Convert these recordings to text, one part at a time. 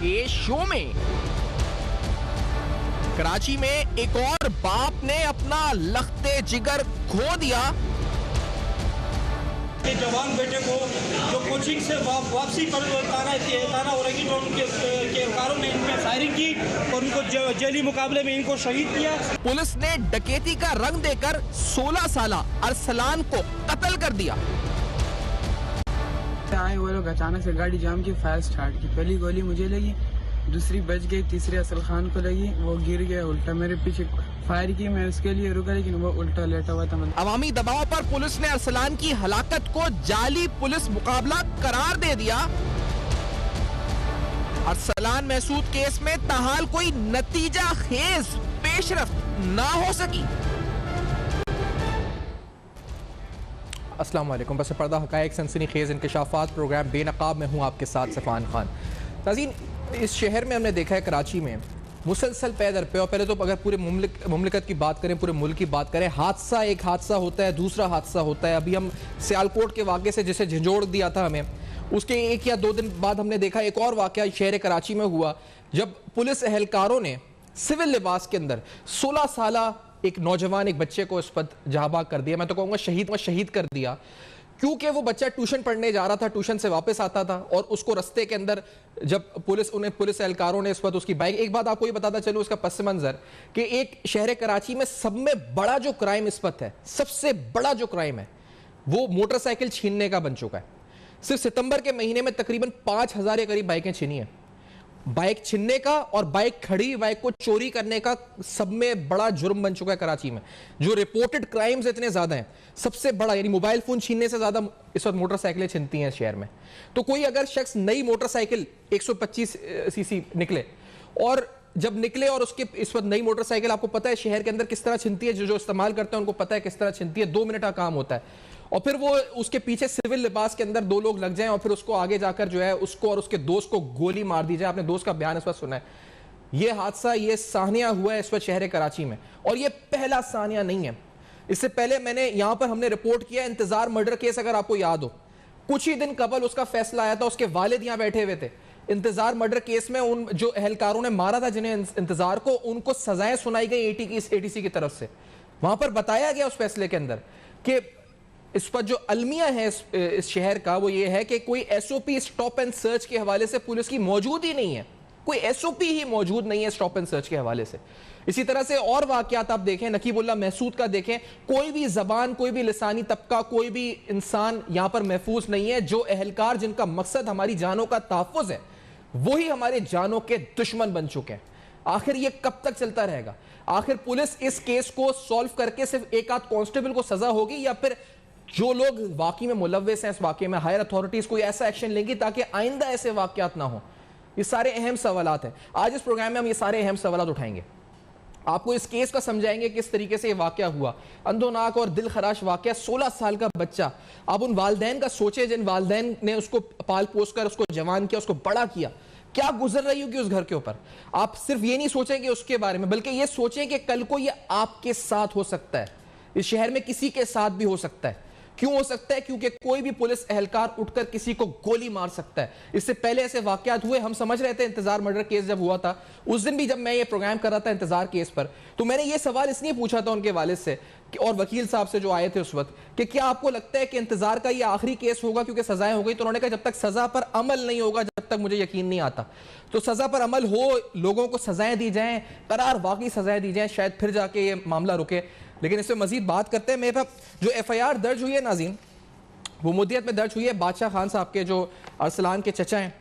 के शो में। कराची में एक और बाप ने अपना लख्ते जिगर खो दिया। जवान बेटे को जो कोचिंग से वापसी पर ताना हो रही, तो उनके एहलकारों ने इन पर फायरिंग की और उनको जेली मुकाबले में इनको शहीद किया। पुलिस ने डकैती का रंग देकर 16 साला अरसलान को कत्ल कर दिया। आए वो लोग अचानक से गाड़ी जाम की, फायर स्टार्ट की। पहली गोली मुझे लगी, दूसरी बच गई, तीसरी असल खान को लगी, वो गिर गया उल्टा। मेरे पीछे फायर की, मैं उसके लिए रुका लेकिन वो उल्टा लेटा हुआ था। अवामी दबाव पर पुलिस ने अरसलान की हलाकत को जाली पुलिस मुकाबला करार दे दिया। अरसलान महसूद केस में ताहाल कोई नतीजा खेज पेशरफ्त ना हो सकी। अस्सलाम वालेकुम। बस पर्दा हकायक सनसनी खेज इंकशाफात प्रोग्राम बेनकाब में हूँ आपके साथ सफ़ान खान। नाज़रीन, इस शहर में हमने देखा है, कराची में मुसलसल पैदर पे, और पहले तो अगर पूरे मुमलिकत की बात करें, पूरे मुल्क की बात करें, एक हादसा होता है, दूसरा हादसा होता है। अभी हम सियालकोट के वाक़े से जिसे झंझोड़ दिया था हमें, उसके 1 या 2 दिन बाद हमने देखा एक और वाक़या शहर कराची में हुआ, जब पुलिस एहलकारों ने सिविल लिबास के अंदर 16 साला एक नौजवान, एक बच्चे को इस पर जहां कर दिया। मैं तो कहूँगा शहीद कर दिया, क्योंकि वो बच्चा ट्यूशन पढ़ने जा रहा था, ट्यूशन से वापस आता था और उसको रास्ते के अंदर जब पुलिस एहलकारों ने इस वक्त उसकी बाइक, एक बात आपको ये बताता चलूं उसका पस मंजर, कि एक शहर कराची में सब में बड़ा जो क्राइम इस वक्त है, सबसे बड़ा जो क्राइम है वो मोटरसाइकिल छीनने का बन चुका है। सिर्फ सितंबर के महीने में तकरीबन 5000 के करीब बाइकें छीनी है। बाइक छीनने का और बाइक खड़ी बाइक को चोरी करने का सब में बड़ा जुर्म बन चुका है कराची में। जो रिपोर्टेड क्राइम्स इतने ज्यादा हैं, सबसे बड़ा यानी मोबाइल फोन छीनने से ज्यादा इस वक्त मोटरसाइकिलें छीनती हैं शहर में। तो कोई अगर शख्स नई मोटरसाइकिल 125 सीसी निकले, और जब निकले और उसके इस वक्त नई मोटरसाइकिल, आपको पता है शहर के अंदर किस तरह छिनती है, जो इस्तेमाल करते हैं उनको पता है किस तरह छिनती है। 2 मिनट का काम होता है, और फिर वो उसके पीछे सिविल लिबास के अंदर 2 लोग लग जाएं और फिर उसको आगे जाकर जो है उसको और उसके दोस्त को गोली मार दी जाए। आपने दोस्त का बयान इस वक्त सुना है। ये हादसा, ये सानिया हुआ है इस वक्त शहर कराची में, और ये पहला सानिया नहीं है। इससे पहले मैंने यहां पर हमने रिपोर्ट किया इंतजार मर्डर केस, अगर आपको याद हो, कुछ ही दिन कबल उसका फैसला आया था। उसके वालिद यहां बैठे हुए थे। इंतजार मर्डर केस में उन जो एहलकारों ने मारा था जिन्हें इंतजार को, उनको सजाएं सुनाई गई एटीसी की तरफ से। वहां पर बताया गया उस फैसले के अंदर कि इस पर जो अलमिया है इस शहर का, वो ये है कि कोई एसओपी स्टॉप एंड सर्च के हवाले से पुलिस की मौजूद ही नहीं है। कोई एसओपी ही मौजूद नहीं है स्टॉप एंड सर्च के हवाले से। इसी तरह से और वाकयात आप देखें, नकीबुल्लाह महसूद का देखें, कोई भी जबान, कोई भी लिसानी तबका, कोई भी इंसान यहां पर महफूज नहीं है। जो एहलकार जिनका मकसद हमारी जानों का तहफ्फुज है, वही हमारे जानों के दुश्मन बन चुके हैं। आखिर ये कब तक चलता रहेगा? आखिर पुलिस इस केस को सॉल्व करके सिर्फ एक आध कांस्टेबल को सजा होगी, या फिर जो लोग वाकई में मुलव्विस हैं इस वाकये में, हायर अथॉरिटीज कोई ऐसा एक्शन लेंगी ताकि आइंदा ऐसे वाकयात ना हो? ये सारे अहम सवालात हैं। आज इस प्रोग्राम में हम ये सारे अहम सवालात उठाएंगे, आपको इस केस का समझाएंगे किस तरीके से ये वाकया हुआ। अंधोनाक और दिल खराश वाकया, 16 साल का बच्चा। आप उन वालदैन का सोचे जिन वालदैन ने उसको पाल पोस कर उसको जवान किया, उसको बड़ा किया, क्या गुजर रही होगी उस घर के ऊपर। आप सिर्फ ये नहीं सोचेंगे उसके बारे में, बल्कि ये सोचें कि कल को ये आपके साथ हो सकता है, इस शहर में किसी के साथ भी हो सकता है। क्यों हो सकता है? क्योंकि कोई भी पुलिस एहलकार उठकर किसी को गोली मार सकता है। इससे पहले ऐसे वाकयात हुए, हम समझ रहे थे इंतजार मर्डर केस जब हुआ था, उस दिन भी जब मैं ये प्रोग्राम कर रहा था इंतजार केस पर, तो मैंने ये सवाल इसलिए पूछा था उनके वालिद से और वकील साहब से जो आए थे उस वक्त, कि क्या आपको लगता है कि इंतजार का ये आखिरी केस होगा क्योंकि सजाएं हो गई? तो उन्होंने कहा जब तक सजा पर अमल नहीं होगा, जब तक मुझे यकीन नहीं आता। तो सजा पर अमल हो, लोगों को सजाएं दी जाएं, करार वाकई सजाएं दी जाएं, शायद फिर जाके ये मामला रुके। लेकिन इससे मजीद बात करते हैं। मेरे पास जो FIR दर्ज हुई है नाज़रीन, वो मुद्दत में दर्ज हुई है बादशाह खान साहब के, जो अरसलान के चचा हैं।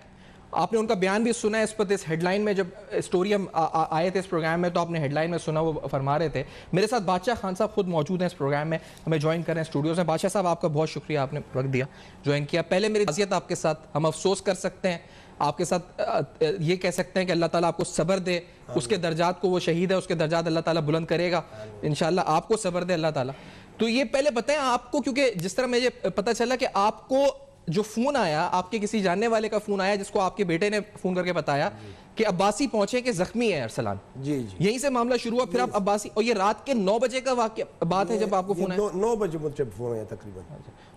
आपने उनका बयान भी सुना है इस पर। इस हेडलाइन में जब स्टोरी हम आए थे इस प्रोग्राम में, तो आपने हेडलाइन में सुना, वो फरमा रहे थे। मेरे साथ बादशाह खान साहब खुद मौजूद हैं इस प्रोग्राम में, हमें ज्वाइन कर रहे हैं स्टूडियोज़ में। बादशाह साहब, आपका बहुत शुक्रिया, आपने वक्त दिया, ज्वाइन किया। पहले मेरी ताज़ियत आपके साथ, हम अफसोस कर सकते हैं आपके साथ, ये कह सकते हैं कि अल्लाह ताला आपको सब्र दे, उसके दर्जात को, वो शहीद है, उसके दर्जात अल्लाह ताला बुलंद करेगा इंशाल्लाह, आपको सब्र दे अल्लाह ताला। तो ये पहले बताएं आपको, क्योंकि जिस तरह मुझे पता चला कि आपको जो फ़ोन आया, आपके किसी जानने वाले का फ़ोन आया जिसको आपके बेटे ने फ़ोन करके बताया कि अब्बासी पहुंचे कि जख्मी है अरसलान, जी जी, यहीं से मामला शुरू हुआ। फिर आप अब्बासी, और ये रात के 9 बजे का वाक़या बात है जब आपको फ़ोन आया? 9 बजे मुझे फ़ोन आया तकरीबन।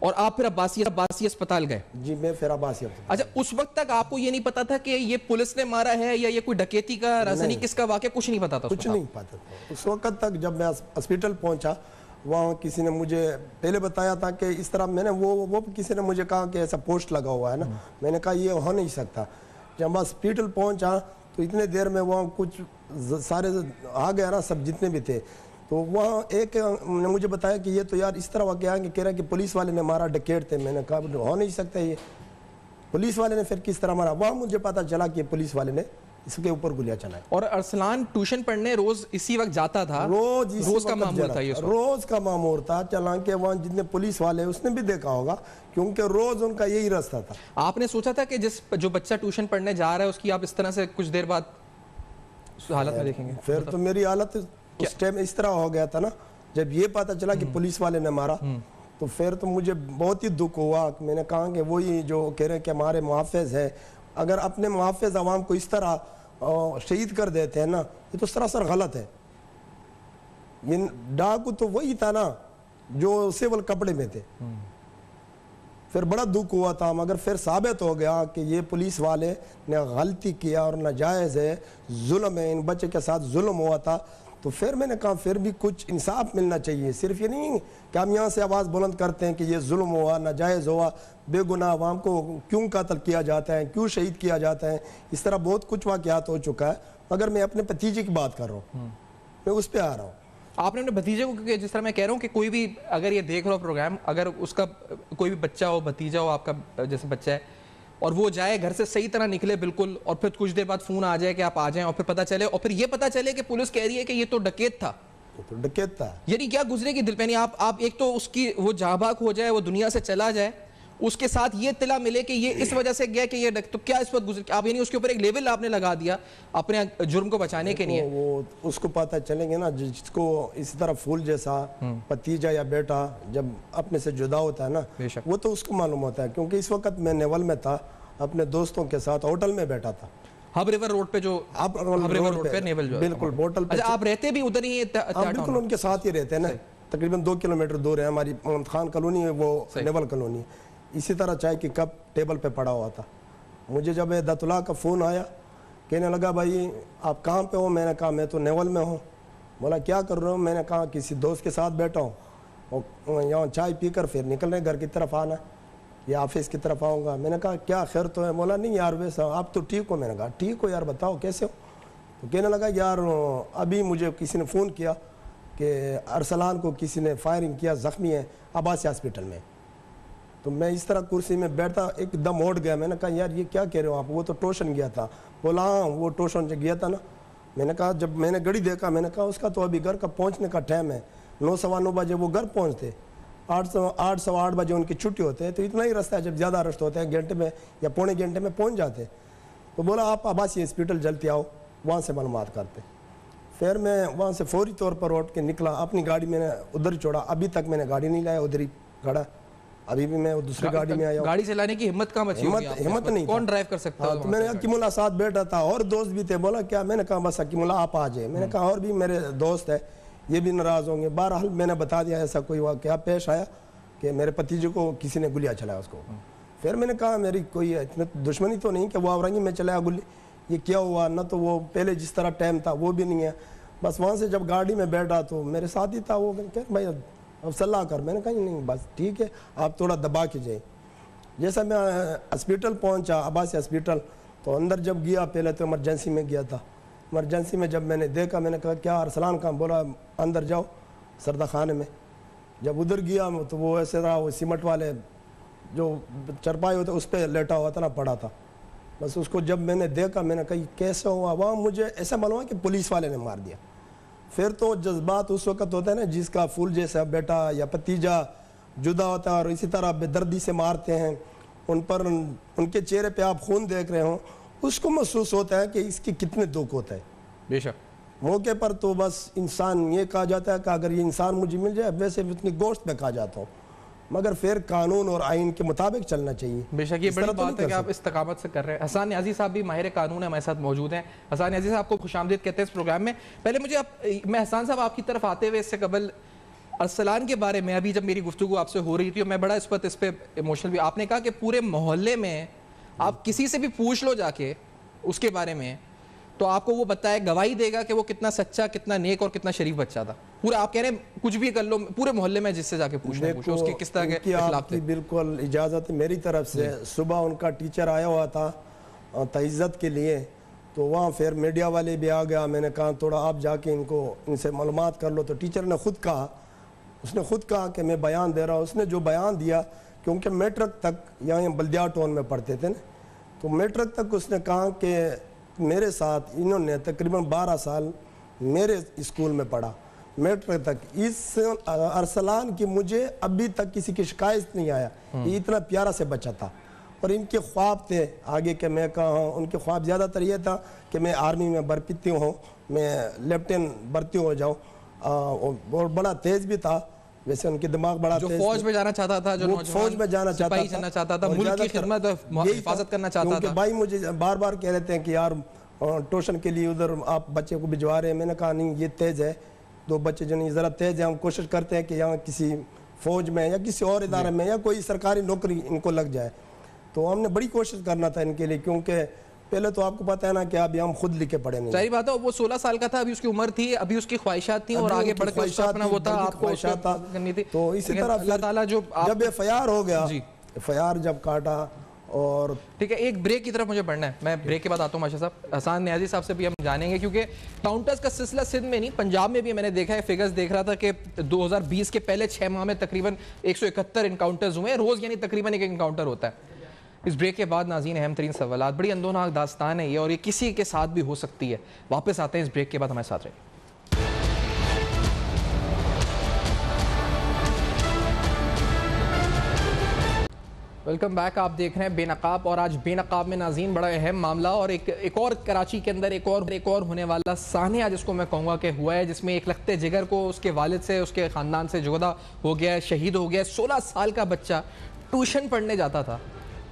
और आप फिर अब्बासी अस्पताल गए? जी, मैं फिर अब्बासी। अच्छा, उस वक्त तक आपको ये नहीं पता था कि ये पुलिस ने मारा है या ये कोई डकैती का, राजधानी किसका वाक़या, कुछ नहीं पता था? कुछ नहीं पता था उस वक्त तक। जब मैं हॉस्पिटल पहुंचा, वहाँ किसी ने मुझे पहले बताया था कि इस तरह, मैंने वो किसी ने मुझे कहा कि ऐसा पोस्ट लगा हुआ है ना। मैंने कहा ये हो नहीं सकता। जब हॉस्पिटल पहुंचा तो इतने देर में वहाँ कुछ सारे आ गया ना, सब जितने भी थे। तो वहाँ एक ने मुझे बताया कि ये तो यार इस तरह वाक़या है कि कह रहा है कि पुलिस वाले ने मारा, डकैत थे। मैंने कहा हो नहीं सकता ये, पुलिस वाले ने फिर किस तरह मारा? वहाँ मुझे पता चला कि पुलिस वाले ने इसके ऊपर गोलियां चलाई। और अरसलान ट्यूशन पढ़ने रोज इसी वक्त जाता था? रोज का मामूल था ये? रोज का मामूल था। चलांके वहाँ जितने पुलिस वाले, उसने भी देखा होगा क्योंकि रोज उनका यही रास्ता था। आपने सोचा था कि जो बच्चा ट्यूशन पढ़ने जा रहा है उसकी आप इस तरह से कुछ देर बाद हालत में देखेंगे? फिर तो मेरी हालत उस टाइम इस तरह हो गया था ना, जब ये पता चला कि पुलिस वाले ने मारा, तो फिर तो मुझे बहुत ही दुख हुआ। मैंने कहा कि वही जो कह रहे हैं कि हमारे मुहाफ़िज़ है, अगर अपने मुहाफ़िज़ अवाम को इस तरह शहीद कर देते हैं ना, ये तो सरासर गलत है। ये डाकू तो वही था ना जो सिविल कपड़े में थे। फिर बड़ा दुख हुआ था, मगर फिर साबित हो गया कि ये पुलिस वाले ने गलती किया और नाजायज़ है, जुल्म है, इन बच्चे के साथ जुल्म हुआ था। तो फिर मैंने कहा फिर भी कुछ इंसाफ मिलना चाहिए। सिर्फ ये नहीं कि हम यहाँ से आवाज़ बुलंद करते हैं कि ये जुल्म हुआ, नाजायज़ हुआ, बेगुनाह अवाम को क्यों कत्ल किया जाता है, क्यों शहीद किया जाता है। इस तरह बहुत कुछ वाक़यात हो चुका है, मगर मैं अपने भतीजे की बात कर रहा हूँ, मैं उस पर आ रहा हूँ। आपने अपने भतीजे को, क्योंकि जिस तरह मैं कह रहा हूँ कि कोई भी अगर ये देख रहा हो प्रोग्राम, अगर उसका कोई भी बच्चा हो, भतीजा हो आपका जैसे बच्चा है, और वो जाए घर से सही तरह निकले बिल्कुल, और फिर कुछ देर बाद फोन आ जाए कि आप आ जाएं, और फिर पता चले, और फिर ये पता चले कि पुलिस कह रही है कि ये तो डकैत था, तो डकैत था, यानी क्या गुजरेगी दिल पे? नहीं आप एक तो उसकी वो जहाँ हो जाए, वो दुनिया से चला जाए, उसके साथ ये तिला मिले कि ये इस वजह से गया कि ये तो क्या इस वक्त गुजर, आप यानी उसके ऊपर एक लेवल आपने लगा दिया अपने जुर्म को बचाने के लिए। वो उसको पता चलेंगे ना, जिसको इसी तरह फूल जैसा भतीजा या बेटा जब अपने से जुदा होता है ना, वो तो उसको मालूम होता है। क्योंकि इस वक्त मैं नेवल में था, अपने दोस्तों के साथ होटल में बैठा था, हब रिवर रोड पे, जो हब रिवर रोड पे नेवल जो बिल्कुल होटल पे। अच्छा, आप रहते भी उधर ही? बिल्कुल उनके साथ ही रहते हैं ना, तकरीबन 2 किलोमीटर दूर है हमारी खान कॉलोनी है, वो नेवल कॉलोनी। इसी तरह चाय की कप टेबल पे पड़ा हुआ था। मुझे जब दतुल्लाह का फ़ोन आया, कहने लगा भाई आप कहाँ पे हो? मैंने कहा मैं तो नेवल में हूँ। बोला क्या कर रहे हो? मैंने कहा किसी दोस्त के साथ बैठा हूँ, और यहाँ चाय पीकर फिर निकल रहे घर की तरफ आना, या ऑफिस की तरफ आऊँगा। मैंने कहा क्या खैर तो है? बोला नहीं यार वैसा, आप तो ठीक हो। मैंने कहा ठीक हो यार, बताओ कैसे हो? तो कहने लगा यार अभी मुझे किसी ने फ़ोन किया कि अरसलान को किसी ने फायरिंग किया, ज़ख्मी है अब्बासी हॉस्पिटल में। तो मैं इस तरह कुर्सी में बैठा एकदम उठ गया। मैंने कहा यार ये क्या कह रहे हो आप? वो तो ट्यूशन गया था। बोला हाँ वो ट्यूशन से गया था ना। मैंने कहा जब मैंने घड़ी देखा, मैंने कहा उसका तो अभी घर का पहुंचने का टाइम है, 9 सवा 9 बजे वो घर पहुंचते, 8 सवा 8 बजे उनकी छुट्टी होते है, तो इतना ही रास्ता है, जब ज़्यादा रश होते हैं घंटे में या पौने घंटे में पहुँच जाते। तो बोला आप अब्बासी हॉस्पिटल जल्दी आओ, वहाँ से मालूमात करते। फिर मैं वहाँ से फौरी तौर पर उठ के निकला, अपनी गाड़ी मैंने उधर ही छोड़ा। अभी तक मैंने गाड़ी नहीं लाया, उधर ही खड़ा, अभी भी मैं दूसरी गाड़ी में आया। गाड़ी चलाने की हिम्मत कहाँ बची? हिम्मत नहीं, कौन ड्राइव कर सकता है? तो मैंने अकीमुल्ला साथ बैठा था और दोस्त भी थे। बोला क्या? मैंने कहा बस अकीमुल्ला आप आ जाए। मैंने कहा और भी मेरे दोस्त है, ये भी नाराज़ होंगे। बहरहाल मैंने बता दिया ऐसा कोई वाक़या पेश आया कि मेरे भतीजे को किसी ने गोलियाँ चलाया उसको। फिर मैंने कहा मेरी कोई इतनी दुश्मनी तो नहीं कि वो आवरंगी में चलाया गोली, ये क्या हुआ ना, तो वो पहले जिस तरह टाइम था वो भी नहीं है। बस वहाँ से जब गाड़ी में बैठा तो मेरे साथ ही था वो, कह भाई अब सलाह कर। मैंने कहा नहीं बस ठीक है, आप थोड़ा दबा के जाए। जैसा मैं हॉस्पिटल पहुंचा, अब्बासी हॉस्पिटल, तो अंदर जब गया, पहले तो इमरजेंसी में गया था। इमरजेंसी में जब मैंने देखा, मैंने कहा क्या अरसलान कहाँ? बोला अंदर जाओ सरदा खाने में। जब उधर गया तो वो ऐसे रहा, वो सीमेंट वाले जो चरपाई होते उस पर लेटा हुआ था ना, पड़ा था। बस उसको जब मैंने देखा, मैंने कहा कैसे हुआ? वहाँ मुझे ऐसा मालूम है कि पुलिस वाले ने मार दिया। फिर तो जज्बात उस वक्त होता है ना, जिसका फूल जैसा बेटा या भतीजा जुदा होता है और इसी तरह बेदर्दी से मारते हैं, उन पर उनके चेहरे पे आप खून देख रहे हो, उसको महसूस होता है कि इसके कितने दुख होता है। बेशक मौके पर तो बस इंसान ये कहा जाता है कि अगर ये इंसान मुझे मिल जाए, वैसे उतनी गोश्त में खा जाता हूँ। मगर फिर कानून और आइन के मुताबिक चलना चाहिए। बेशक ये बड़ी बात है कि आप इस्तकामत से कर रहे हैं। हसन न्याजी साहब भी माहिर कानून है, हमारे साथ मौजूद हैं। हसन न्याजी साहब को खुशामदीद कहते हैं इस प्रोग्राम में। पहले मुझे मैं हसन साहब आपकी तरफ आते हुए इससे कबल अरसलान के बारे में अभी जब मेरी गुफ्तगू आपसे हो रही थी, मैं बड़ा इस पर इमोशनल भी, आपने कहा कि पूरे मोहल्ले में आप किसी से भी पूछ लो जाके उसके बारे में तो आपको वो बताए, गवाही देगा कि वो कितना सच्चा, कितना नेक और कितना शरीफ बच्चा था। पूरा आप कह रहे हैं कुछ भी कर लो, पूरे मोहल्ले में जिससे जाके पूछो उसके किस तरह के खिलाफ थे। बिल्कुल इजाज़त है मेरी तरफ से। सुबह उनका टीचर आया हुआ था तइज्जत के लिए, तो वहाँ फिर मीडिया वाले भी आ गया। मैंने कहा थोड़ा आप जाके इनसे मालूमात कर लो। तो टीचर ने उसने खुद कहा कि मैं बयान दे रहा हूँ। उसने जो बयान दिया, क्योंकि मैट्रिक तक यहाँ बल्दिया टाउन में पढ़ते थे ना, तो मैट्रिक तक उसने कहा कि मेरे साथ इन्होंने तकरीबन 12 साल मेरे स्कूल में पढ़ा, मैट्रिक तक। इस अरसलान की मुझे अभी तक किसी की शिकायत नहीं आया। ये इतना प्यारा से बच्चा था और इनके ख्वाब थे आगे के। मैं कहा हूँ उनके ख्वाब ज़्यादातर ये था कि मैं आर्मी में भर्ती हूँ, मैं लेफ्टिनेंट भर्ती हो जाऊँ। और बड़ा तेज भी था वैसे, उनके दिमाग बड़ा जो तेज, फौज में जाना चाहता था, जो फौज में जाना चाहता था, मुल्क की खिदमत हिफाजत करना चाहता था। भाई मुझे बार बार कह रहे थे कि यार ट्यूशन के लिए उधर आप बच्चे को भिजवा रहे हैं। मैंने कहा नहीं, ये तेज है, 2 बच्चे जो नहीं ज़रा तेज है। हम कोशिश करते हैं कि यहाँ किसी फौज में या किसी और इदारे में या कोई सरकारी नौकरी इनको लग जाए। तो हमने बड़ी कोशिश करना था इनके लिए, क्योंकि पहले तो आपको पता है ना कि अभी हम खुद लिखे पढ़े नहीं। सही बात है, वो 16 साल का था, अभी उसकी उम्र थी, अभी उसकी ख्वाहिशात थी और आगे बढ़कर उसका अपना वो था, आपको करनी थी। तो इसी तरह अल्लाह ताला जो जब एफआईआर हो गया, एफआईआर जब काटा और ठीक है, एक ब्रेक की तरफ मुझे बढ़ना है। मैं ब्रेक के बाद आता हूँ माशा साहब। हसन न्याजी साहब से भी हम जानेंगे, क्योंकि काउंटर्स का सिलसिला सिंध में नहीं, पंजाब में भी मैंने देखा है। फिगर्स देख रहा था कि 2020 के पहले 6 माह में तकरीबन 171 इनकाउंटर्स हुए हैं रोज, यानी तकरीबन एक इनकाउंटर होता है। इस ब्रेक के बाद नाज़रीन अहम तरीन सवाल, बड़ी अंदोनाक दास्तान है ये और ये किसी के साथ भी हो सकती है। वापस आते हैं इस ब्रेक के बाद, हमारे साथ रहिए। Welcome back. आप देख रहे हैं बेनकाब, और आज बेनकाब में नाज़रीन बड़ा अहम मामला और एक और कराची के अंदर एक और होने वाला सानिया जिसको मैं कहूँगा कि हुआ है, जिसमें एक लखते जिगर को उसके वालिद से, उसके ख़ानदान से जुदा हो गया है, शहीद हो गया है। 16 साल का बच्चा ट्यूशन पढ़ने जाता था।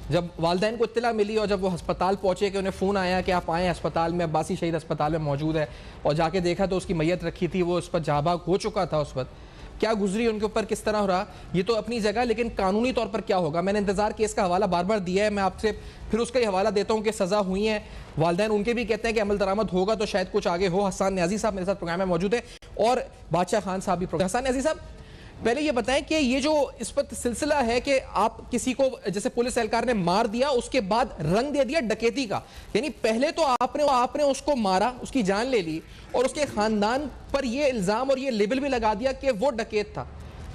जब वालिदैन को इत्तला मिली और जब वो अस्पताल पहुंचे कि उन्हें फ़ोन आया कि आप आएँ अस्पताल में, अब्बासी शहीद अस्पताल में मौजूद है, और जाके देखा तो उसकी मैयत रखी थी, वो उस पर जाबाग हो चुका था। उस वक्त क्या गुजरी उनके ऊपर, किस तरह हो रहा, ये तो अपनी जगह, लेकिन कानूनी तौर पर क्या होगा। मैंने इंतजार केस का हवाला बार बार दिया है, मैं आपसे फिर उसका ही हवाला देता हूँ कि सज़ा हुई है। वालिदैन उनके भी कहते हैं कि अमल दरामद होगा तो शायद कुछ आगे हो। हसन न्याजी साहब मेरे साथ प्रोग्राम में मौजूद है और बादशाह खान साहब भी। हसन न्याजी साहब, पहले ये बताएं कि ये जो इस पर सिलसिला है कि आप किसी को जैसे पुलिस एहलकार ने मार दिया, उसके बाद रंग दे दिया डकैती का, यानी पहले तो आपने उसको मारा, उसकी जान ले ली और उसके खानदान पर ये इल्जाम और ये लेबल भी लगा दिया कि वो डकैत था।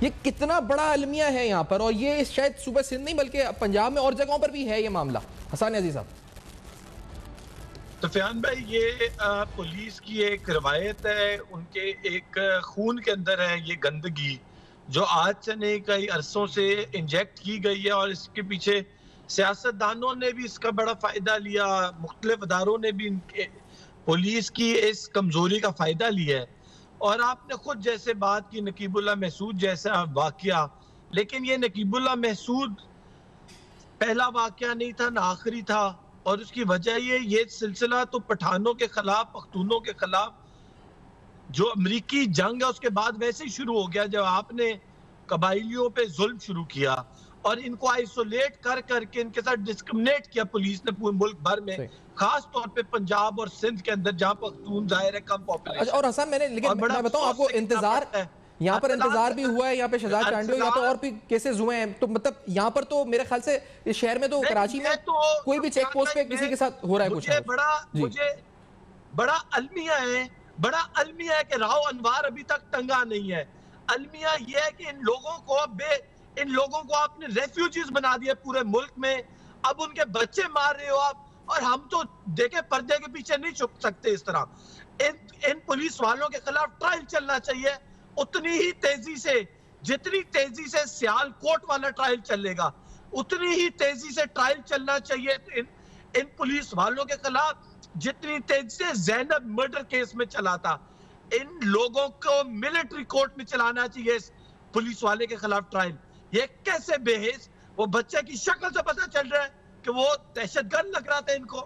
ये कितना बड़ा अलमिया है यहाँ पर, और ये शायद सुबह सिंध नहीं बल्कि पंजाब में और जगहों पर भी है ये मामला। हसन न्याजी साहब। तो फ़यान भाई, ये पुलिस की एक रवायत है, उनके एक खून के अंदर है ये गंदगी जो आज से नहीं कई अरसों से इंजेक्ट की गई है, और इसके पीछे सियासतदानों ने भी इसका बड़ा फ़ायदा लिया, मुख्तलिफ अदारों ने भी पुलिस की इस कमज़ोरी का फ़ायदा लिया है। और आपने खुद जैसे बात की नकीबुल्लाह महसूद जैसा वाक़या, लेकिन ये नकीबुल्लाह महसूद पहला वाक़या नहीं था ना आखिरी था, और उसकी वजह ये सिलसिला तो पठानों के ख़िलाफ़, पख्तूनों के ख़िलाफ़ जो अमरीकी जंग है उसके बाद वैसे ही शुरू हो गया, जब आपने कबाइलियों पे जुल्म शुरू किया और इनको आइसोलेट कर करके इनके साथ डिस्क्रिमिनेट किया पुलिस ने पूरे मुल्क भर में, खास तौर पे पंजाब और सिंध के अंदर जहां पख्तून जाहिर है कम पॉपुलेशन। और हसन मैं बताऊं आपको, इंतजार यहाँ पर इंतजार भी हुआ है, यहाँ पे शहजाद चांडियो, यहाँ पे और भी केसेस हुए हैं। तो मतलब यहाँ पर तो मेरे ख्याल से इस शहर में तो कराची में कोई भी चेक पोस्ट पे किसी के साथ हो रहा है कुछ। मुझे बड़ा अलमिया है, बड़ा अलमिया है कि राव अनवार अभी तक टंगा नहीं है। अलमिया यह है कि इन लोगों को आपने रेफ्यूजीज बना दिया पूरे मुल्क में, अब उनके बच्चे मार रहे हो आप, और हम तो देखे पर्दे के पीछे नहीं छुप सकते इस तरह। इन पुलिस वालों के खिलाफ ट्रायल चलना चाहिए उतनी ही तेजी से, जितनी तेजी से सियालकोट वाला ट्रायल चलेगा उतनी ही तेजी से ट्रायल चलना चाहिए इन पुलिस वालों के खिलाफ, जितनी तेजी से ज़ैनब मर्डर केस में चला था। इन लोगों को मिलिट्री कोर्ट में चलाना चाहिए इस पुलिस वाले के खिलाफ ट्रायल, ये कैसे बेहिस, वो बच्चे की शक्ल से पता चल रहा है कि वो दहशतगर्द लग रहा था इनको।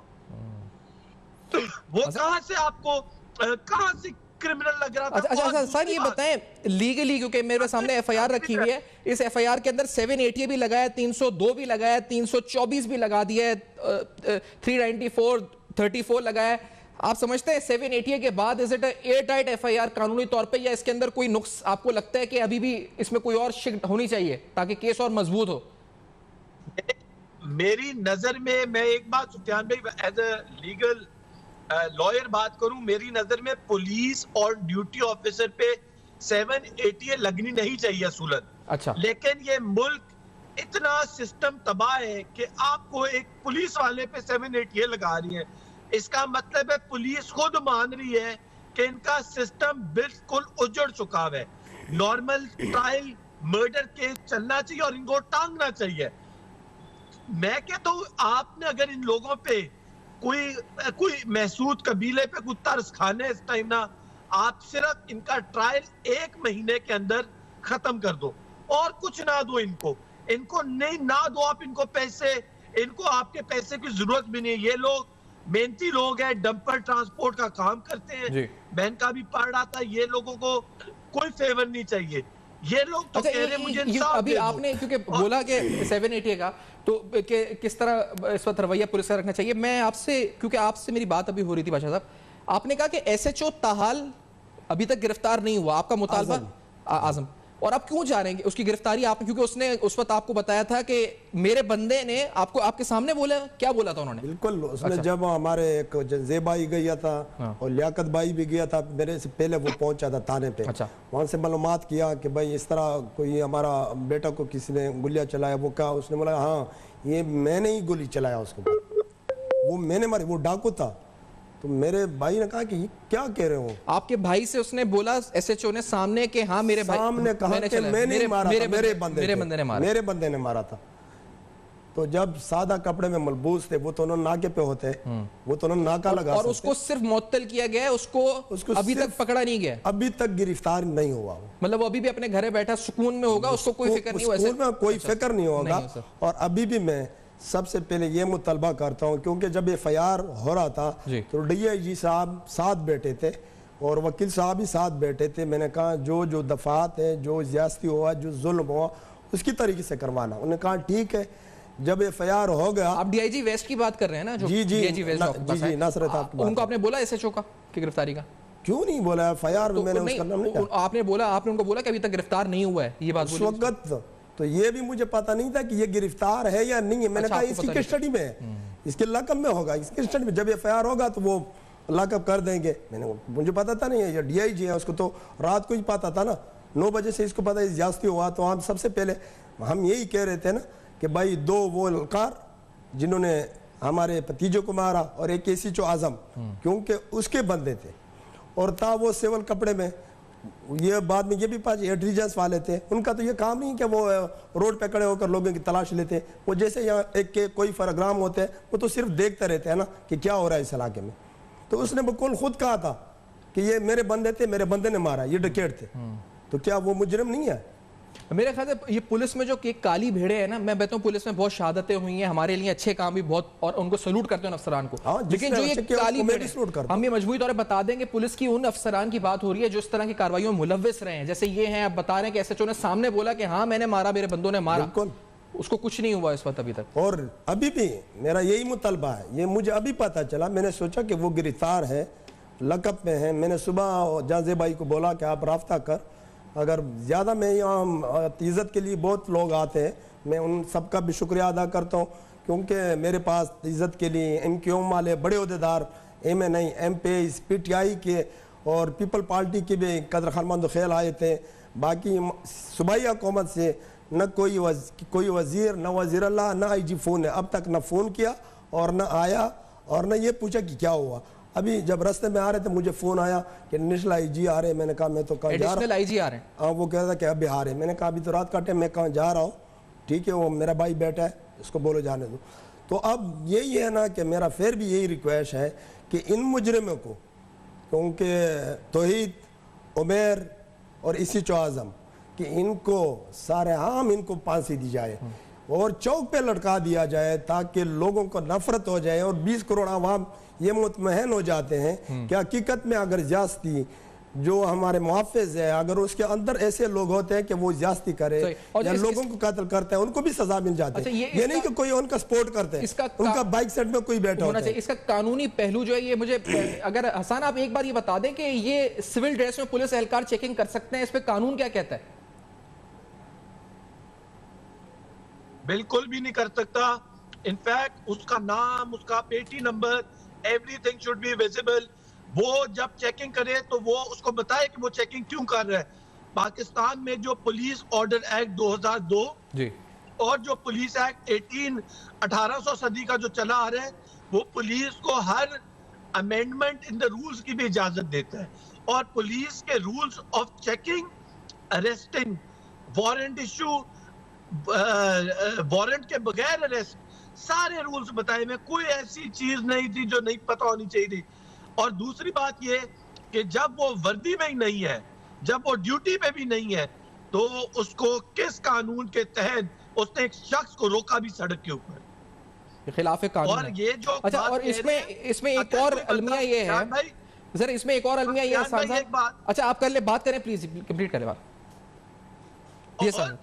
वो कहां से आपको कहां से क्रिमिनल लग रहा था। अच्छा सर, ये बताएं लीगली, क्योंकि मेरे सामने एफआईआर रखी हुई है, इस एफआईआर के अंदर 780 भी लगाया, 302 भी लगाया, 324 भी लगा दिया है, 394 34 लगाया है। आप समझते हैं 780 के बाद is it air tight FIR कानूनी तौर पे, या इसके अंदर कोई नुक्स आपको लगता है कि अभी भी इसमें कोई और शिक होनी चाहिए ताकि केस और मजबूत हो? मेरी नजर में, मैं एक बात सुफियान भाई एज अ लीगल लॉयर बात करूं, मेरी नजर में पुलिस और ड्यूटी ऑफिसर पे 780 लगनी नहीं चाहिए असूलन। अच्छा, लेकिन ये मुल्क इतना सिस्टम तबाह है कि आपको एक पुलिस वाले पे 780 लगा रही है। इसका मतलब है पुलिस खुद मान रही है कि इनका सिस्टम बिल्कुल उजड़ चुका है। नॉर्मल ट्रायल मर्डर केस चलना चाहिए और इनको टांगना चाहिए। मैं कहता हूं आपने अगर इन लोगों पे कोई महसूद कबीले पे कुछ तर्स खाने इस टाइम ना, आप सिर्फ इनका ट्रायल 1 महीने के अंदर खत्म कर दो और कुछ ना दो इनको नहीं ना दो आप इनको पैसे, इनको आपके पैसे की जरूरत भी नहीं। ये लोग मेहनती लोग हैं, डंपर ट्रांसपोर्ट का काम करते हैं, बहन का भी पढ़ रहा था। ये लोगों को कोई फेवर नहीं चाहिए। ये लोग तो कह रहे मुझे इंसाफ अभी आपने क्योंकि बोला कि 780 का तो किस तरह इस वक्त रवैया पुलिस का रखना चाहिए, मैं आपसे, क्योंकि आपसे मेरी बात अभी हो रही थी बादशाह साहब, आपने कहा कि एसएचओ ताहाल अभी तक गिरफ्तार नहीं हुआ, आपका मुतालबा आजम, और आप क्यों जा रहे हैं उसकी गिरफ्तारी आपने, क्योंकि उसने उस वक्त आपको बताया था कि मेरे बंदे ने आपको आपके सामने बोला, क्या बोला था उन्होंने? बिल्कुल, उसने जब हमारे एक जंजे भाई गया था और लियाकत भाई भी गया था, मेरे से पहले वो पहुंचा था थाने पे। वहां से मालूमात किया कि भाई इस तरह कोई हमारा बेटा को किसी ने गोलियां चलाया। वो कहा, उसने बोला हाँ ये मैंने ही गोली चलाया उसको, वो मैंने मारी, वो डाकू था। तो मेरे भाई ने कहा कि क्या कह रहे हो? आपके भाई से उसने बोला एसएचओ ने सामने कि हाँ मेरे भाई सामने कहा कि मैंने ही मारा, मेरे बंदे ने मारा था। तो जब सादा कपड़े में मलबूस थे, वो तो उन्होंने नाके पे होते, वो तो उन्होंने नाका लगा और उसको सिर्फ मुअत्तल किया गया, उसको अभी तक पकड़ा नहीं गया, अभी तक गिरफ्तार नहीं हुआ। मतलब वो अभी भी अपने घर बैठा सुकून में होगा, उसको कोई फिक्र नहीं होगा, सुकून में कोई फिक्र नहीं होगा। और अभी भी मैं सबसे पहले ये मुतलबा करता हूँ, क्योंकि जब एफआईआर हो रहा था तो डीआईजी साहब साथ बैठे थे और वकील साहब भी साथ बैठे थे। मैंने कहा जो दफात है, जो ज्यादती हुआ, जो जुल्म हुआ, उसकी तरीके से करवाना। उन्होंने कहा ठीक है। जब एफआईआर हो गया, आप डीआईजी वेस्ट की बात कर रहे हैं ना? जो जी नासरत, उनको आपने बोला एसएचओ की गिरफ्तारी का? क्यों नहीं बोला? एफआईआर में मैंने उसका नाम नहीं कहा। आपने उनको बोला कि अभी तक गिरफ्तार नहीं हुआ है, ये बात उस वक्त तो ये भी मुझे पता नहीं था कि ये गिरफ्तार है या नहीं है। मैंने कहा इसकी कस्टडी में है, इसके लकब में होगा, इसकी कस्टडी में जब एफआईआर होगा तो वो लकब कर देंगे। मुझे पता था नहीं है, ये डीआईजी है, उसको तो रात को ही पता था ना, 9 बजे से इसको पता है ज्यादती हुआ। तो हम सबसे पहले हम यही कह रहे थे ना कि भाई 2 वो ललकार जिन्होंने हमारे भतीजों को मारा और एक एसएचओ आजम, क्योंकि उसके बंदे थे और था वो सिविल कपड़े में। ये बाद में ये भी 5 इंटेलिजेंस वाले थे, उनका तो ये काम नहीं कि वो रोड पे खड़े होकर लोगों की तलाश लेते। वो जैसे यहाँ एक के कोई प्रोग्राम होते हैं, वो तो सिर्फ देखते रहते हैं ना कि क्या हो रहा है इस इलाके में। तो उसने बिल्कुल खुद कहा था कि ये मेरे बंदे थे, मेरे बंदे ने मारा, ये डकैत थे। तो क्या वो मुजरिम नहीं है? मेरे ख्याल से ये पुलिस में जो काली भेड़े हैं ना, मैं कहता हूँ पुलिस में बहुत शहादतें हुई हैं, हमारे लिए अच्छे काम भी बहुत, और उनको सैल्यूट करते हैं अफसरान को। लेकिन जो ये काली भेड़े, हम ये मजबूरी तौर पर बता देंगे, पुलिस की उन अफसरान की बात हो रही है जो इस तरह की कार्रवाइयों में मुलव्विस रहे हैं। जैसे ये हैं, आप बता रहे हैं कि एसएचओ ने सामने बोला कि हाँ मैंने मारा, मेरे बंदों ने मारा, उसको कुछ नहीं हुआ इस वक्त अभी तक। और अभी भी मेरा यही मुतलबा है, ये मुझे अभी पता चला। मैंने सोचा कि वो गिरफ्तार है, लकब में है। मैंने सुबह जाजे भाई को बोला कि आप राफ्ता कर, अगर ज़्यादा मैं यहाँ इज़्ज़त के लिए बहुत लोग आते हैं, मैं उन सबका भी शुक्रिया अदा करता हूँ, क्योंकि मेरे पास इज़्ज़त के लिए एमक्यूएम वाले बड़े अहदेदार, MNI, MP, PTI के और पीपल पार्टी के भी कदर खरमंद खेल आए थे। बाकी सूबाई हुकूमत से न कोई वज़ीर, न वज़ीर अल्लाह, न IG फ़ोन है, अब तक न फ़ोन किया और न आया और न ये पूछा कि क्या हुआ। अभी जब रास्ते में आ रहे थे मुझे फोन आया कि नेशनल IG आ रहे हैं। मैंने कहा मैं तो कहाँ जा रहा हूँ, IG आ रहे हैं। हाँ, वो कह रहा था कि अभी आ रहे हैं। मैंने कहा अभी तो रात का टाइम, मैं कहाँ जा रहा हूँ, ठीक है वो मेरा भाई बैठा है, उसको बोलो जाने दो। तो अब यही है ना कि मेरा फिर भी यही रिक्वेस्ट है कि इन मुजरिमों को, क्योंकि तौहीद, उमेर और एसएचओ आजम, कि इनको सारे आम इनको फांसी दी जाए और चौक पे लटका दिया जाए ताकि लोगों को नफरत हो जाए और 20 करोड़ आवाम ये मुतमहन हो जाते हैं कि हकीकत में अगर ज्यादती जो हमारे मुहाफिज है अगर उसके अंदर ऐसे लोग होते हैं कि वो ज्यादती करे या लोगों को कत्ल करते हैं उनको भी सजा मिल जाती है। ये नहीं कि कोई उनका सपोर्ट करते हैं, उनका बाइक सेट में कोई बैठा होना चाहिए। इसका कानूनी पहलू जो है ये मुझे अगर हसन आप एक बार ये बता दें कि ये सिविल ड्रेस में पुलिस एहलकार चेकिंग कर सकते हैं, इस पे कानून क्या कहता है? बिल्कुल भी नहीं कर सकता। इनफैक्ट उसका नाम, उसका पेटी number, everything should be visible. वो जब चेकिंग करे तो वो उसको बताए कि वो चेकिंग क्यों कर रहा है। पाकिस्तान में जो पुलिस ऑर्डर एक्ट 2002 जी और जो पुलिस एक्ट 1800 सदी का जो चला आ रहा है वो पुलिस को हर अमेंडमेंट इन द रूल्स की भी इजाजत देता है। और पुलिस के rules of checking, arresting, warrant issue, warrant के बगैर अरेस्ट, सारे रूल्स बताए में कोई ऐसी चीज नहीं थी जो नहीं पता होनी चाहिए थी। और दूसरी बात ये कि जब वो वर्दी में ही नहीं है, जब वो ड्यूटी पे भी नहीं है, तो उसको किस कानून के तहत उसने एक शख्स को रोका भी सड़क के ऊपर, खिलाफ कानून। और ये जो अच्छा, और इसमें एक और अलमिया ये है सर, इसमें एक और अलमिया ये है। अच्छा आप कर ले, बात करें प्लीज, कंप्लीट करें बात। ये सर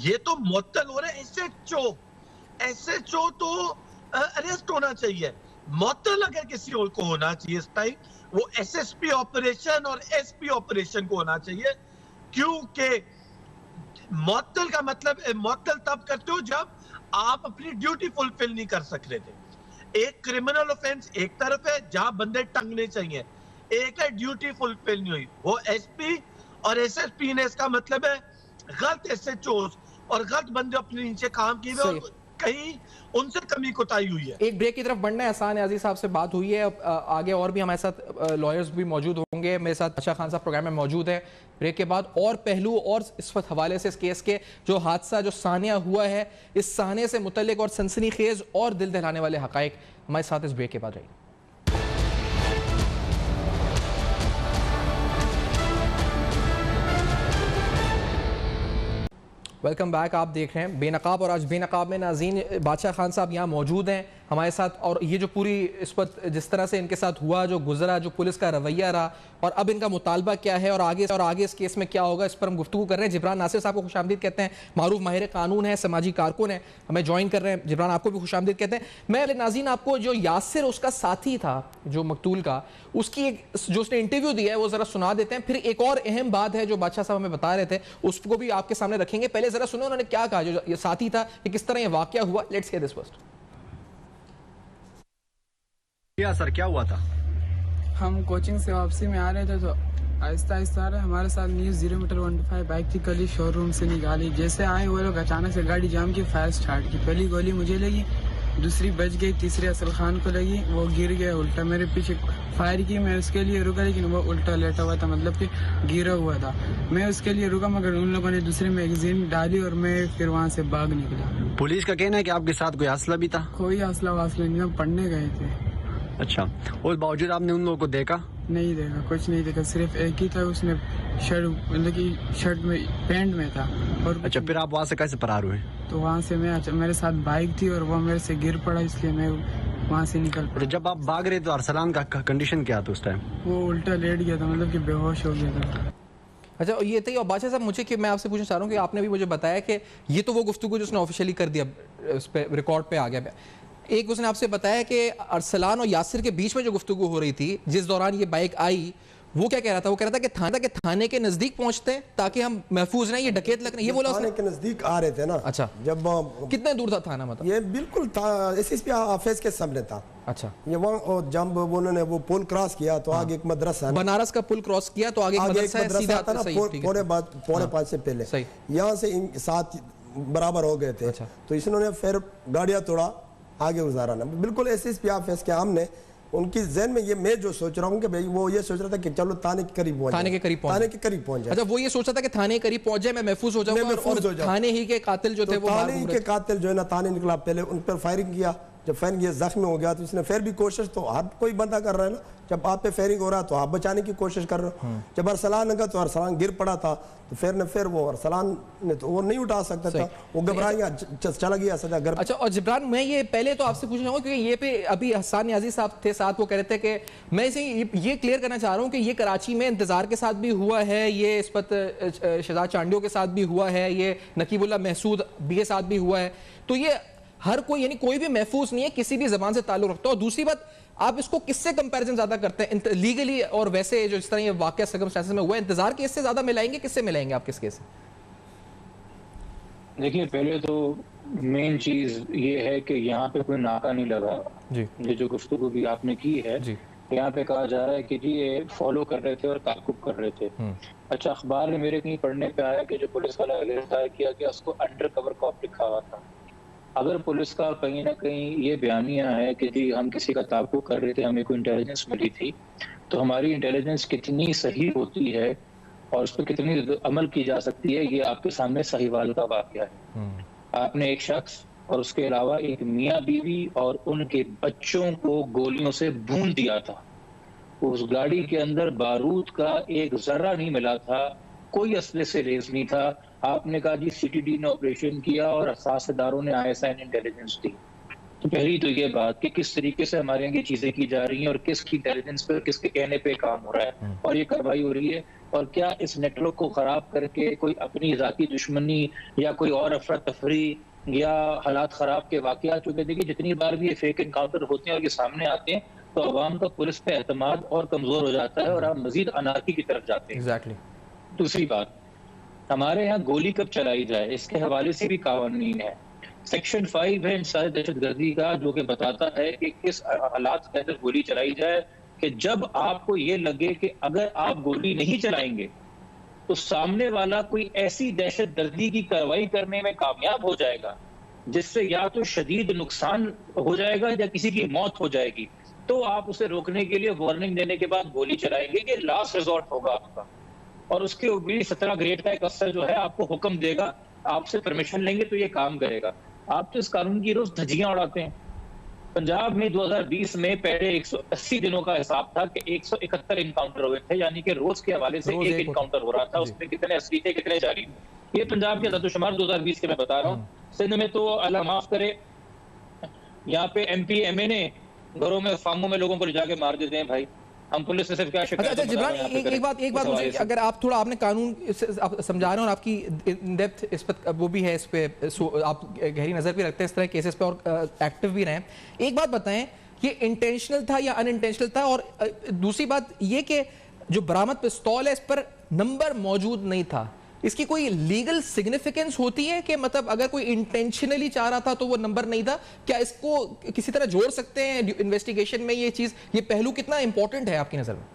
ये तो मुअत्तल हो रहा है। एसएचओ तो अरेस्ट होना चाहिए। मुअत्तल अगर किसी और को होना चाहिए इस टाइम, वो एसएसपी ऑपरेशन और एसपी ऑपरेशन को होना चाहिए। क्योंकि मुअत्तल का मतलब, मुअत्तल तब करते हो जब आप अपनी ड्यूटी फुलफिल नहीं कर सक रहे थे। एक क्रिमिनल ऑफेंस एक तरफ है जहां बंदे टंगने चाहिए, एक है ड्यूटी फुलफिल नहीं हुई, वो एसपी और एसएसपी ने। इसका मतलब है गलत एसएचओस और गलत बंदे अपने नीचे काम किए और कहीं उनसे कमी कोताही हुई है। एक ब्रेक की तरफ बढ़ना है। हसन अजीज साहब से बात हुई है, आगे और भी हमारे साथ लॉयर्स भी मौजूद होंगे। मेरे साथ बादशाह खान साहब प्रोग्राम में मौजूद है। ब्रेक के बाद और पहलू और इस वक्त हवाले से इस केस के जो हादसा जो सानिया हुआ है, इस साने से मुतल्लिक और सनसनीखेज और दिल दहलाने वाले हकाइक हमारे साथ इस ब्रेक के बाद रही। Welcome back. आप देख रहे हैं बेनकाब, और आज बेनकाब में नाज़रीन बादशाह खान साहब यहाँ मौजूद हैं हमारे साथ। और ये जो पूरी इस वक्त जिस तरह से इनके साथ हुआ, जो गुजरा, जो पुलिस का रवैया रहा और अब इनका मुतालबा क्या है और आगे इस केस में क्या होगा, इस पर हम गुफ्तगू कर रहे हैं। जिब्रान नासिर साहब को खुशामदीद कहते हैं, मारूफ माहिर कानून है, समाजी कारकुन है, हमें ज्वाइन कर रहे हैं। जिब्रान आपको भी खुशामदीद कहते हैं। मैं नाज़रीन आपको जो यासिर उसका साथी था जो मकतूल का, उसकी एक जो उसने इंटरव्यू दिया है वो जरा सुना देते हैं। फिर एक और अहम बात है जो बादशाह साहब हमें बता रहे थे, उसको भी आपके सामने रखेंगे। पहले जरा सुनो उन्होंने क्या कहा, जो ये साथी था, कि किस तरह ये वाकया हुआ। Let's hear this first. क्या सर, क्या हुआ था? हम कोचिंग से वापसी में आ रहे थे तो आहिस्ता आहिस्ता आ रहे, हमारे साथ न्यूज़ 0 मीटर 125 बाइक थी, कल ही शोरूम से निकाली। जैसे आए वो लोग अचानक से गाड़ी जाम की, फायर स्टार्ट की। पहली गोली मुझे लगी, दूसरी बच गई, तीसरी असल खान को लगी, वो गिर गया उल्टा। मेरे पीछे फायर की, मैं उसके लिए रुका लेकिन वो उल्टा लेटा हुआ था, मतलब कि गिरा हुआ था। मैं उसके लिए रुका मगर उन लोगों ने दूसरी मैगजीन डाली और मैं फिर वहाँ से भाग निकला। पुलिस का कहना है कि आपके साथ कोई हौसला भी था? कोई हौसला वासला नहीं, हम पढ़ने गए थे। अच्छा, और बावजूद आपने उन लोगों को देखा? नहीं देखा, कुछ नहीं देखा, सिर्फ एक ही था, उसने शर्ट, मतलब कि शर्ट में, पैंट में था। और अच्छा, फिर आप वहाँ से कैसे फरार हुए? तो वहाँ से मेरे साथ बाइक थी और वो मेरे से गिर पड़ा, इसलिए मैं वहाँ से निकल पड़ा। तो जब आप भाग रहे तो अरसलान का कंडीशन क्या था उस टाइम? वो उल्टा लेट गया था, मतलब कि बेहोश हो गया था। अच्छा, ये थी। और बादशाह साहब मुझे, कि मैं आपसे पूछना चाह रहा हूँ कि आपने भी मुझे बताया कि ये तो वो गुफ्तगू जो उसने ऑफिशियली कर दिया, उस पर रिकॉर्ड पे आ गया। एक उसने आपसे बताया कि अरसलान और यासिर के बीच में जो गुफ्तगू हो रही थी, जिस दौरान ये बाइक आई, वो क्या कह रहा था? वो कह रहा था कि थाने के नजदीक पहुंचते ताकि हम महफूज रहें, ये डकैत लग रहे, ये बोला थाने के नजदीक आ रहे थे ना। अच्छा, जब कितने दूर था थाना? मतलब ये बिल्कुल था, एसएसपी ऑफिस के सामने था। अच्छा, ये वहाँ जब उन्होंने वो पुल क्रॉस किया तो आगे एक मदरसा है, बनारस का पुल क्रॉस किया तो आगे एक मदरसा है, सीधा था ना, पौने 5 से पहले। यहाँ से साथ बराबर हो गए थे। तो इसने फिर गाड़ियां तोड़ा, आगे गुजारा ना। बिल्कुल एसएसपी ऑफिस के हमने उनकी जहन में ये, मैं जो सोच रहा हूँ कि भाई वो ये सोच रहा था कि चलो थाने के करीब पहुंच, थाने के करीब पहुंच जाए। अच्छा, वो ये सोच रहा था कि थाने के करीब पहुंच जाए, मैं महफूज हो जाऊंगा। और थाने ही के कातिल जो थे, वो थाने ही के कातिल जो है ना, थाने निकला, पहले उन पर फायरिंग किया, जब फैन ये जख्मी हो गया तो उसने फिर भी कोशिश तो हर कोई बंदा कर रहा है ना, जब आप पे फायरिंग हो रहा है तो आप बचाने की कोशिश कर रहे हो। जब अरसलान लगा तो अरसलान गिर पड़ा था, तो फिर वो अरसलान ने तो वो नहीं उठा सकता था, वो घबरा गया, चला गया सदा घर। अच्छा, और जिब्रान मैं ये पहले तो आपसे पूछना चाहूंगा क्योंकि ये पे अभी हसन नियाजी साहब थे साथ, वो कह रहे थे कि मैं इसे ये क्लियर करना चाह रहा हूँ कि ये कराची में इंतजार के साथ भी हुआ है, ये इस पर शहजाद चांडियों के साथ भी हुआ है, ये नकीबुल्लाह महसूद बी के साथ भी हुआ है, तो ये हर कोई यानी कोई भी महफूज नहीं है, किसी भी जबान से ताल्लुक रखता है। और दूसरी बात, आप इसको किससे कंपैरिजन ज्यादा करते हैं लीगली और वैसे जो इस तरह ये वाकया सर्कमस्टेंसेस में हुआ है, इंतजार केस से ज्यादा मिलाएंगे, किससे मिलाएंगे आप, किस केस से? देखिए, पहले तो मेन चीज ये है कि यहाँ पे कोई नाका नहीं लगा जी। ये जो गुफ्तगू भी आपने की है जी, यहाँ पे कहा जा रहा है कि जी ये फॉलो कर रहे थे और ताकुब कर रहे थे। अच्छा, अखबार में मेरे कहीं पढ़ने पे आया कि जो पुलिस वाला गिरफ्तार किया गया उसको अंडर कवर कॉप लिखा हुआ था। अगर पुलिस का कहीं ना कहीं ये बयानिया है कि जी हम किसी का ताकुब कर रहे थे, हमें कोई इंटेलिजेंस मिली थी, तो हमारी इंटेलिजेंस कितनी सही होती है और उस पर कितनी अमल की जा सकती है, ये आपके सामने साहिवाल का वाकया है। आपने एक शख्स और उसके अलावा एक मियाँ बीवी और उनके बच्चों को गोलियों से भून दिया था। उस गाड़ी के अंदर बारूद का एक जर्रा नहीं मिला था, कोई असले से रेस नहीं था। आपने कहा जी सीटीडी ने ऑपरेशन किया और हसास इदारों ने आईएसआई ने इंटेलिजेंस दी। तो पहली तो ये बात कि किस तरीके से हमारे यहाँ चीजें की जा रही हैं और किसकी इंटेलिजेंस पर, किसके कहने पे काम हो रहा है और ये कार्रवाई हो रही है, और क्या इस नेटवर्क को खराब करके कोई अपनी जाती दुश्मनी या कोई और अफरा तफरी या हालात खराब के वाकयात, चूंकि देखिए जितनी बार भी ये फेक इनकाउंटर होते हैं और ये सामने आते हैं तो अवाम का पुलिस पे एतमाद और कमजोर हो जाता है और आप मजीद अनार्की की तरफ जाते हैं। एग्जैक्टली। दूसरी बात, हमारे यहाँ गोली कब चलाई जाए इसके हवाले से भी कानून है। सेक्शन 5 है इंसानी दहशतगर्दी का, जो कि बताता है कि किस हालात के अंदर गोली चलाई जाए, कि जब आपको ये लगे कि अगर आप गोली नहीं चलाएंगे तो सामने वाला कोई ऐसी दहशतगर्दी की कार्रवाई करने में कामयाब हो जाएगा जिससे या तो शदीद नुकसान हो जाएगा या किसी की मौत हो जाएगी, तो आप उसे रोकने के लिए वार्निंग देने के बाद गोली चलाएंगे। ये लास्ट रिजॉर्ट होगा आपका, और उसके ऊपर 17 ग्रेड का एक अफसर जो है आपको हुक्म देगा, आपसे परमिशन लेंगे तो ये काम करेगा। आप तो इस कानून की रोज धज्जियां उड़ाते हैं। पंजाब में 2020 में पहले 180 दिनों का हिसाब था कि 171 इनकाउंटर हुए थे, यानी कि रोज के हवाले से एक इनकाउंटर हो रहा था, उसमें कितने असली थे कितने जारी। ये पंजाब के अददोशुमार 2020 के मैं बता रहा हूँ। सिंध में तो अल्लाह माफ करे, यहाँ पे MP MA ने घरों में फार्मों में लोगों को ले जाके मार देते हैं भाई। हम पुलिस से सिर्फ क्या शिकायत। अच्छा जिब्रान, एक बात मुझे, अगर आप थोड़ा आपने कानून समझा रहे हैं और आपकी इन डेप्थ इस पर वो भी है, इस पे आप गहरी नजर भी रखते हैं इस तरह केसेस पे और एक्टिव भी रहे, एक बात बताएं, ये इंटेंशनल था या अनइंटेंशनल था? और दूसरी बात ये कि जो बरामद पिस्तौल है इस पर नंबर मौजूद नहीं था, इसकी कोई लीगल सिग्निफिकेंस होती है कि मतलब अगर कोई इंटेंशनली चाह रहा था तो वो नंबर नहीं था, क्या इसको किसी तरह जोड़ सकते हैं इन्वेस्टिगेशन में? ये चीज, ये पहलू कितना इंपॉर्टेंट है आपकी नजर में?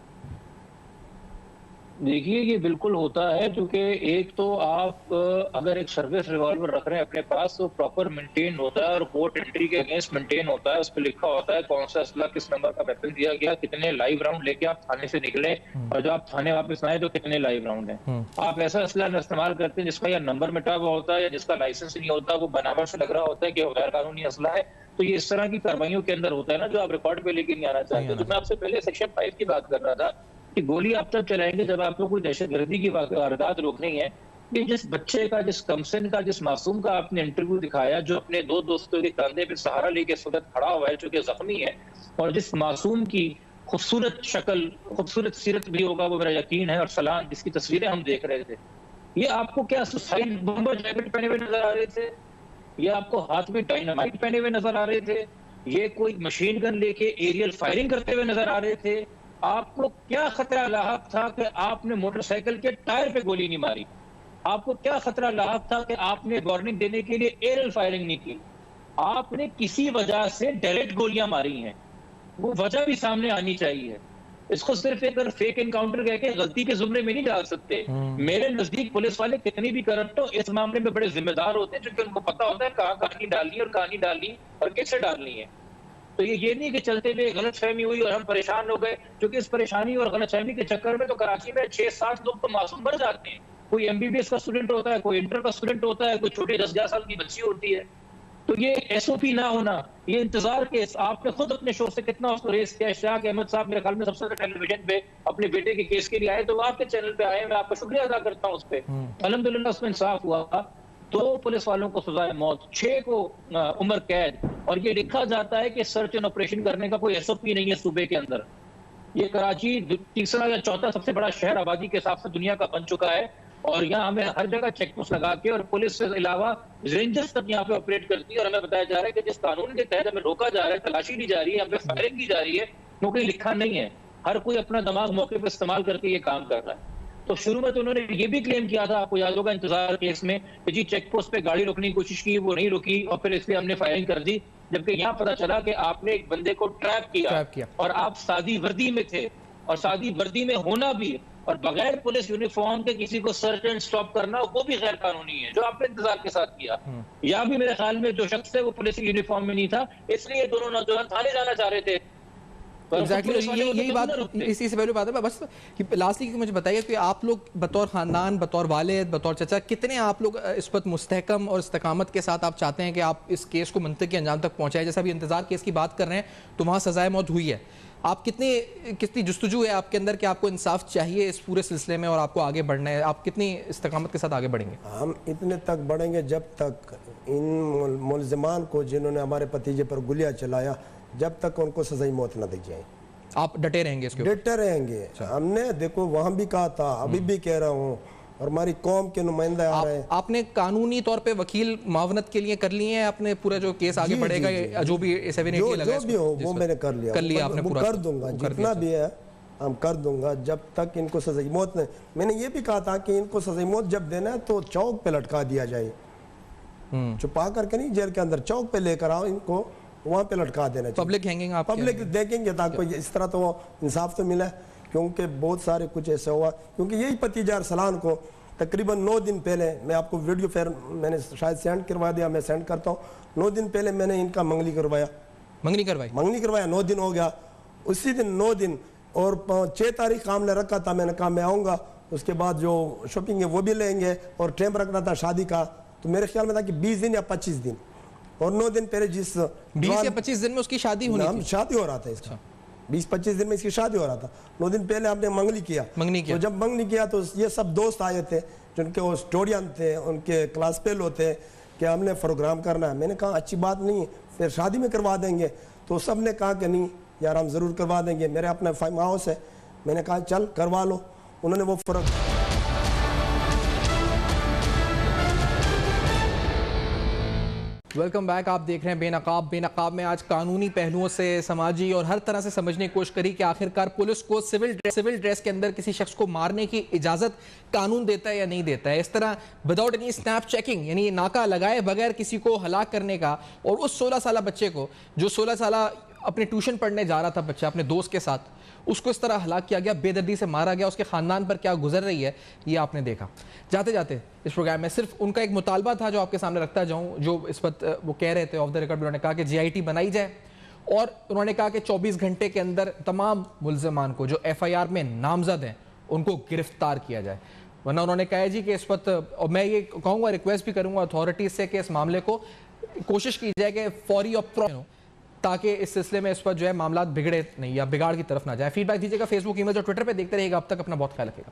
देखिए, ये बिल्कुल होता है, क्योंकि एक तो आप अगर एक सर्विस रिवॉल्वर रख रहे हैं अपने पास तो प्रॉपर मेंटेन होता है और कोर्ट एंट्री के अगेंस्ट मेंटेन होता है। उस पर लिखा होता है कौन सा असला किस नंबर का वेपन दिया गया, कितने लाइव राउंड लेके आप थाने से निकले और जब आप थाने वापस आए तो कितने लाइव राउंड हैं। आप ऐसा असला इस्तेमाल करते हैं जिसका या नंबर मिटा हुआ होता है या जिसका लाइसेंस नहीं होता, वो बनावट से लग रहा होता है कि वो गैर कानूनी असला है। तो ये इस तरह की कार्रवाइयों के अंदर होता है ना, जो आप रिकॉर्ड पे लेके नहीं आना चाहते। तो मैं आपसे पहले सेक्शन 5 की बात कर रहा था कि गोली आप तब चलाएंगे जब आपको कोई दहशतगर्दी की वारदात रोकनी है। कि जिस बच्चे का, जिस कमसन का, जिस मासूम का आपने इंटरव्यू दिखाया, जो अपने 2 दोस्तों के कंधे पे सहारा लेके इस वक्त खड़ा हुआ है जो कि जख्मी है, और जिस मासूम की खूबसूरत शक्ल, खूबसूरत सीरत भी होगा वो मेरा यकीन है, और सलाम जिसकी तस्वीरें हम देख रहे थे, ये आपको क्या सुसाइड बॉम्बर जैकेट पहने हुए नजर आ रहे थे? ये आपको हाथ में डायनामाइट पहने हुए नजर आ रहे थे? ये कोई मशीन गन लेके एरियल फायरिंग करते हुए नजर आ रहे थे? आपको क्या खतरा लाहक था कि आपने मोटरसाइकिल के टायर पे गोली नहीं मारी? आपको क्या खतरा लाहक था कि आपने वार्निंग देने के लिए एरियल फायरिंग नहीं की? आपने किसी वजह से डायरेक्ट गोलियां मारी हैं, वो वजह भी सामने आनी चाहिए। इसको सिर्फ एक फेक एनकाउंटर कह के गलती के जुमरे में नहीं डाल सकते। मेरे नजदीक पुलिस वाले कितनी भी करप्ट हो, इस मामले में बड़े जिम्मेदार होते हैं, क्योंकि उनको पता होता है कहाँ कहानी डालनी और कहानी डालनी और कैसे डालनी है। तो ये नहीं कि चलते हुए गलतफहमी हुई और हम परेशान हो गए, क्योंकि इस परेशानी और गलतफहमी के चक्कर में तो कराची में 6-7 लोग तो मासूम मर जाते हैं। कोई MBBS का स्टूडेंट होता है, कोई इंटर का स्टूडेंट होता है, कोई छोटी 10-11 साल की बच्ची होती है। तो ये SOP ना होना, ये इंतजार केस, आपने खुद अपने शो से कितना उसको रेस किया। शाह अहमद साहब मेरे ख्याल में सबसे ज्यादा टेलीविजन पे अपने बेटे के केस के लिए आए, तो वो आपके चैनल पे आए, मैं आपका शुक्रिया अदा करता हूँ उस पर। अल्हम्दुलिल्लाह उसमें इंसाफ हुआ, 2 पुलिस वालों को सजाए मौत, 6 को उम्र कैद। और ये लिखा जाता है कि सर्च एंड ऑपरेशन करने का कोई SOP नहीं है सूबे के अंदर। ये कराची तीसरा या चौथा सबसे बड़ा शहर आबादी के हिसाब से दुनिया का बन चुका है, और यहाँ हमें हर जगह चेक पोस्ट लगा के, और पुलिस से अलावा रेंजर्स तक यहाँ पे ऑपरेट करती है। और हमें बताया जा रहा है कि जिस कानून के तहत हमें रोका जा रहा है, तलाशी ली जा रही है, यहाँ पे फायरिंग की जा रही है, क्योंकि लिखा नहीं है। हर कोई अपना दिमाग मौके पर इस्तेमाल करके ये काम कर रहा है। तो शुरू में तो उन्होंने ये भी क्लेम किया था, आपको याद होगा इंतजार केस में, कि जी चेक पोस्ट पे गाड़ी रोकने की कोशिश की, वो नहीं रुकी, और फिर इसलिए हमने फायरिंग कर दी। जबकि यहाँ पता चला कि आपने एक बंदे को ट्रैप किया और आप सादी वर्दी में थे, और सादी वर्दी में होना भी और बगैर पुलिस यूनिफॉर्म के किसी को सर्च एंड स्टॉप करना, वो भी गैर कानूनी है, जो आपने इंतजार के साथ किया। या भी मेरे ख्याल में जो शख्स है वो पुलिस यूनिफॉर्म में नहीं था, इसलिए दोनों नौजवान थाने जाना चाह रहे थे। एग्जैक्टली यही बात, इसी से पहले बात है बस कि लास्टली मुझे बताइए कि आप लोग बतौर खानदान, बतौर वालिद, बतौर चचा, कितने आप लोग इस वक्त मुस्तहकम और इस्तकामत के साथ आप चाहते हैं कि आप इस केस को मंतकी अंजाम तक पहुंचाएं? जैसा अभी इंतजार केस की बात कर रहे हैं तो वहाँ सजाए मौत हुई है, आप कितनी जुस्तजू है आपके अंदर कि आपको इंसाफ चाहिए इस पूरे सिलसिले में और आपको आगे बढ़ना है? आप कितनी इस्तकामत के साथ आगे बढ़ेंगे? हम इतने तक बढ़ेंगे जब तक इन मुलजिमान को, जिन्होंने हमारे भतीजे पर गोलियां चलाया, जब तक उनको सजाई मौत न दी जाए। आप डटे रहेंगे इसके ऊपर? डटे रहेंगे। हमने देखो वहाँ भी कहा था, अभी भी कह रहा हूँ, और हमारी कौम के नुमाइंदे आ रहे हैं। आपने कानूनी तौर पे वकील मावनत के लिए कर लिए हैं? आपने पूरा जो केस आगे बढ़ेगा, जो भी 780 लगा, जो भी हो वो मैंने कर लिया आपने पूरा? कर दूंगा, जितना भी है हम कर दूंगा, जब तक इनको सजाई मौत नहीं। मैंने ये भी कहा था कि इनको सजाई मौत जब देना है तो चौक पे लटका दिया जाए, छुपा करके नहीं, जेल के अंदर चौक पे लेकर आओ इनको, वहाँ पे लटका देना चाहिए। पब्लिक हैंगिंग आप पब्लिक देखेंगे ताकि इस तरह तो इंसाफ तो मिला, क्योंकि बहुत सारे कुछ ऐसे हुआ। क्योंकि यही भतीजा अरसलान को तकरीबन 9 दिन पहले, मैं आपको वीडियो फिर मैंने शायद सेंड करवा दिया, मैं सेंड करता हूँ, 9 दिन पहले मैंने इनका मंगनी करवाया। मंगनी करवाया 9 दिन हो गया। उसी दिन 9 दिन और 6 तारीख काम ने रखा था, मैंने कहा मैं आऊँगा, उसके बाद जो शॉपिंग है वो भी लेंगे, और टाइम रखना था शादी का, तो मेरे ख्याल में था कि 20 दिन या 25 दिन, और 9 दिन पहले जिस 20 या 25 दिन में उसकी शादी होनी थी। शादी हो रहा था इसका, 20-25 दिन में इसकी शादी हो रहा था। 9 दिन पहले आपने मंगनी किया। तो जब मंगनी किया तो ये सब दोस्त आए थे, जिनके वो स्टूडेंट थे, उनके क्लास फेलो थे, कि हमने प्रोग्राम करना है। मैंने कहा अच्छी बात नहीं, फिर शादी में करवा देंगे। तो सब ने कहा कि नहीं यार हम ज़रूर करवा देंगे, मेरे अपना फार्म हाउस है। मैंने कहा चल करवा लो। उन्होंने वो वेलकम बैक। आप देख रहे हैं बेनकाब। बेनकाब में आज कानूनी पहलुओं से, समाजी और हर तरह से समझने की कोशिश करी कि आखिरकार पुलिस को सिविल ड्रेस के अंदर किसी शख्स को मारने की इजाज़त कानून देता है या नहीं देता है। इस तरह विदाउट एनी स्नैप चेकिंग, यानी नाका लगाए बगैर किसी को हलाक करने का, और उस 16 साल बच्चे को, जो 16 साल अपने ट्यूशन पढ़ने जा रहा था बच्चा अपने दोस्त के साथ, उसको इस तरह हलाक किया गया, बेदर्दी से मारा गया। उसके ख़ानदान पर क्या गुजर रही है ये आपने देखा। जाते जाते इस प्रोग्राम में सिर्फ उनका एक मुतालबा था जो आपके सामने रखता जाऊं, जो इस वक्त वो कह रहे थे ऑफ द रिकॉर्ड, उन्होंने कहा कि GIT बनाई जाए, और उन्होंने कहा कि 24 घंटे के अंदर तमाम मुल्ज़िमान को जो FIR में नामजद हैं उनको गिरफ्तार किया जाए। वरना उन्होंने कहा जी कि इस वक्त, और मैं ये कहूँगा, रिक्वेस्ट भी करूँगा अथॉरिटीज़ से कि इस मामले को कोशिश की जाए कि फौरी और प्रॉम्प्ट, ताकि इस सिलसिले में इस पर जो है मामला बिगड़े नहीं या बिगाड़ की तरफ ना जाए। फीडबैक दीजिएगा फेसबुक, ईमेल और ट्विटर पे। देखते रहिएगा। अब तक अपना बहुत ख्याल रखिएगा।